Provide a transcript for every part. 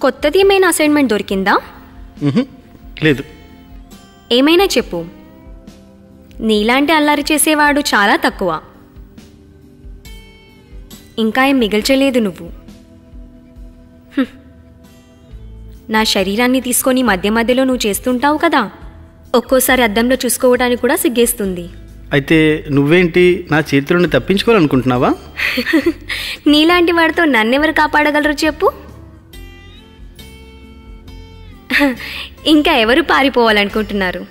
కొత్తది ఏమైనా అసైన్మెంట్ దొరికిందా? లేదు. ఏమైనా చెప్పు. నీలాంటి అల్లరి చేసేవాడు చాలా తక్కువ. ఇంకా ఏం మిగల్చలేదు నువ్వు. నా శరీరాన్ని తీసుకొని మధ్య మధ్యలో నువ్వు చేస్తుంటావు కదా, ఒక్కోసారి అద్దంలో చూసుకోవడానికి కూడా సిగ్గేస్తుంది. అయితే నువ్వేంటి నా చేతులను తప్పించుకోవాలనుకుంటున్నావా? నీలాంటి వాడితో నన్నెవరు కాపాడగలరు చెప్పు? ఇంకా ఎవరు పారిపోవాలనుకుంటున్నారు?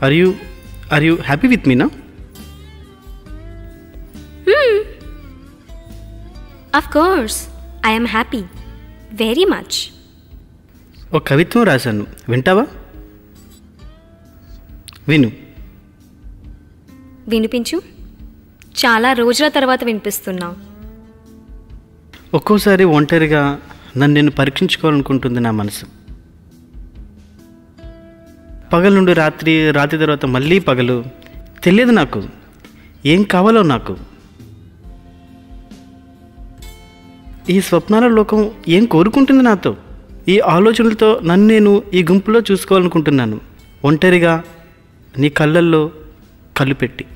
Are you happy with Meena? Of course I am happy very much. ఒక కవిత్వం రాశాను, వింటావా? విను. వినిపించు. చాలా రోజుల తర్వాత వినిపిస్తున్నావు. ఒక్కోసారి ఒంటరిగా నన్ను నేను పరీక్షించుకోవాలనుకుంటుంది నా మనసు. పగలు నుండి రాత్రి, రాత్రి తర్వాత మళ్ళీ పగలు. తెలియదు నాకు ఏం కావాలో. నాకు ఈ స్వప్నాల లోకం ఏం కోరుకుంటుంది నాతో? ఈ ఆలోచనలతో నన్ను నేను ఈ గుంపులో చూసుకోవాలనుకుంటున్నాను, ఒంటరిగా నీ కళ్ళల్లో కళ్ళు పెట్టి.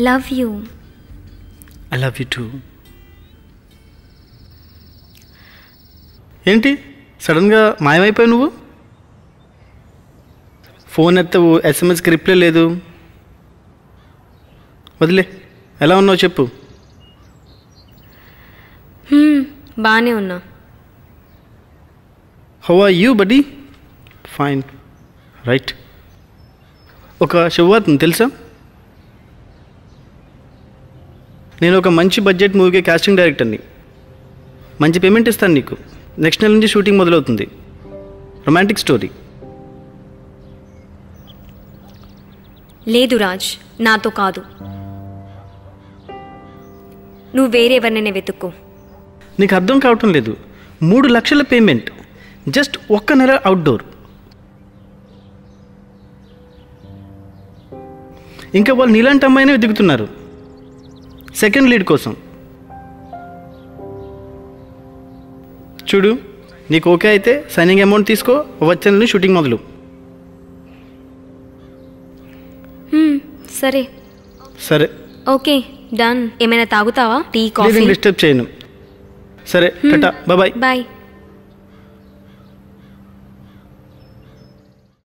Love you. I love you two. ఏంటి సడన్గా మాయమైపోయావు నువ్వు? ఫోన్ ఎత్తవు, ఎస్ఎంఎస్కి రిప్లై లేదు. వదిలే, ఎలా ఉన్నావు చెప్పు. బాగానే ఉన్నా. How are you buddy? Fine, right. ఒక శుభవార్త తెలుసా? నేను ఒక మంచి బడ్జెట్ మూవీకి కాస్టింగ్ డైరెక్టర్ని. మంచి పేమెంట్ ఇస్తాను నీకు. నెక్స్ట్ నెల నుంచి షూటింగ్ మొదలవుతుంది. Romantic story. లేదు రాజ్, నాతో కాదు. నువ్వు వేరెవరినైనా వెతుక్కో. నీకు అర్థం కావటం లేదు. 3 లక్షల పేమెంట్, జస్ట్ ఒక్క నెల అవుట్డోర్. ఇంకా వాళ్ళు నీలాంటి అమ్మాయినే వెతుకుతున్నారు సెకండ్ లీడ్ కోసం. చూడు, నీకు ఓకే అయితే సైనింగ్ అమౌంట్ తీసుకో, వచ్చే నెల షూటింగ్ మొదలు. సరే సరే, ఓకే, డన్. ఏమైనా తాగుతావా? Tea, coffee? డిస్టర్బ్ చేయను. సరే, టాటా, బాయ్. బాయ్.